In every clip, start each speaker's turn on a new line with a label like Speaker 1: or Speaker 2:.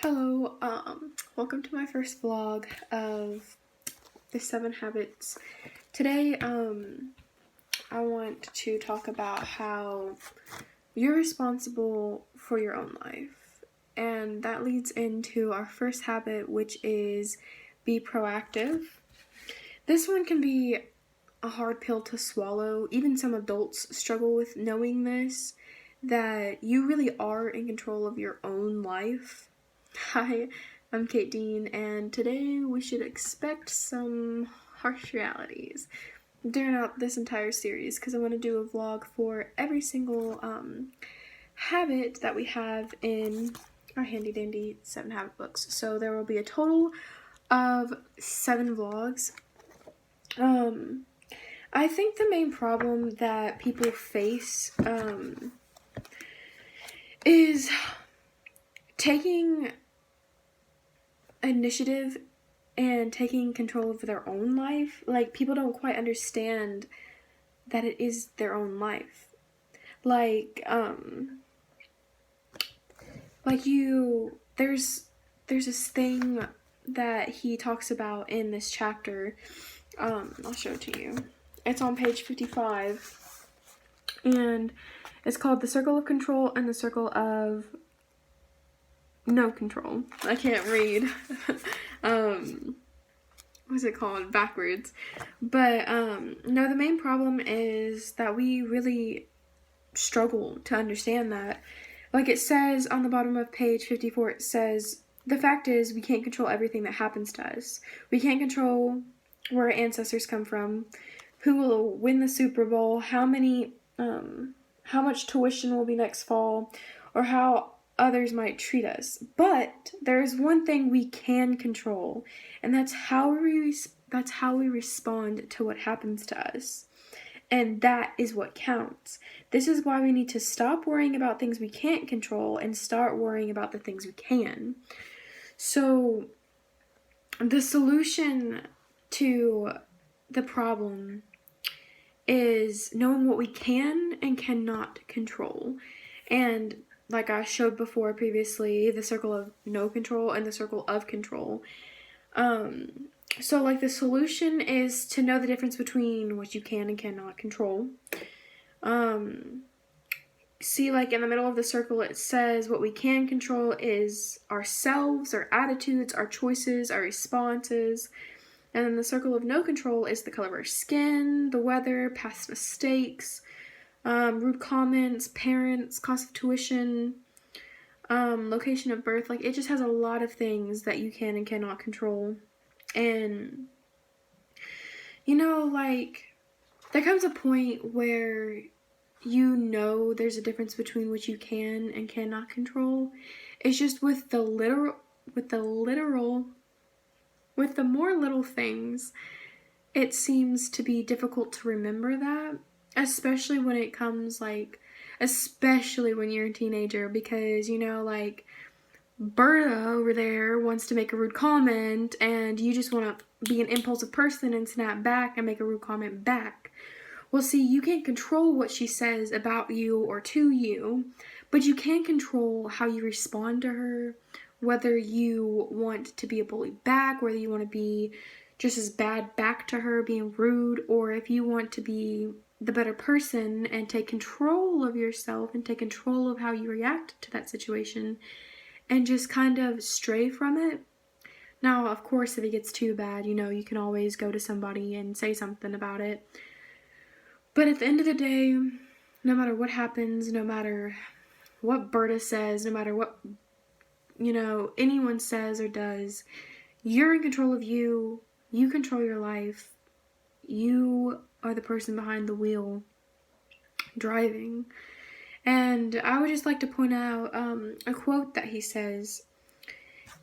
Speaker 1: Hello, welcome to my first vlog of the 7 Habits. Today, I want to talk about how you're responsible for your own life. And that leads into our first habit, which is be proactive. This one can be a hard pill to swallow. Even some adults struggle with knowing this, that you really are in control of your own life. Hi, I'm Kate Dean, and today we should expect some harsh realities during this entire series, because I want to do a vlog for every single habit that we have in our handy dandy 7 habit books. So there will be a total of 7 vlogs. I think the main problem that people face is taking initiative and taking control of their own life. Like, people don't quite understand that it is their own life. There's this thing that he talks about in this chapter. I'll show it to you. It's on page 55, and it's called The Circle of Control and the Circle of No Control. I can't read. What's it called? Backwards. But, no, the main problem is that we really struggle to understand that. Like it says on the bottom of page 54, it says, the fact is we can't control everything that happens to us. We can't control where our ancestors come from, who will win the Super Bowl, how much tuition will be next fall, or how others might treat us. But there's one thing we can control, and that's how we respond to what happens to us. And that is what counts. This is why we need to stop worrying about things we can't control and start worrying about the things we can. So the solution to the problem is knowing what we can and cannot control. And like I showed before previously, the circle of no control and the circle of control. So like the solution is to know the difference between what you can and cannot control. See, like in the middle of the circle, it says what we can control is ourselves, our attitudes, our choices, our responses. And then the circle of no control is the color of our skin, the weather, past mistakes, rude comments, parents, cost of tuition, location of birth. Like, it just has a lot of things that you can and cannot control. And, like, there comes a point where there's a difference between what you can and cannot control. It's just with the more little things, it seems to be difficult to remember that, especially when it comes, especially when you're a teenager, because, like, Berta over there wants to make a rude comment, and you just want to be an impulsive person and snap back and make a rude comment back. Well, see, you can't control what she says about you or to you, but you can control how you respond to her, whether you want to be a bully back, whether you want to be just as bad back to her, being rude, or if you want to be the better person and take control of yourself and take control of how you react to that situation and just kind of stray from it. Now, of course, if it gets too bad, you can always go to somebody and say something about it. But at the end of the day, no matter what happens, no matter what Berta says, no matter what, anyone says or does, you're in control of you. You control your life. You are the person behind the wheel driving. And I would just like to point out a quote that he says.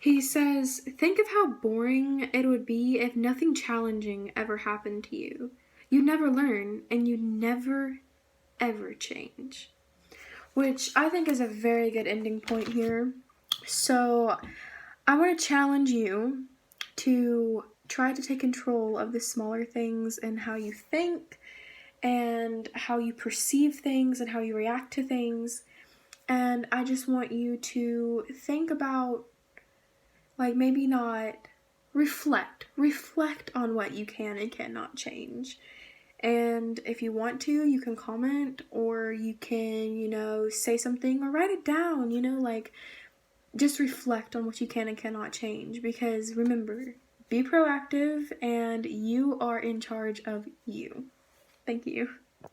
Speaker 1: He says, "Think of how boring it would be if nothing challenging ever happened to you. You'd never learn, and you'd never, ever change." Which I think is a very good ending point here. So I want to challenge you to try to take control of the smaller things and how you think and how you perceive things and how you react to things. And I just want you to think about like maybe not reflect on what you can and cannot change. And if you want to, you can comment, or you can, say something or write it down, like just reflect on what you can and cannot change. Because remember, be proactive and you are in charge of you. Thank you.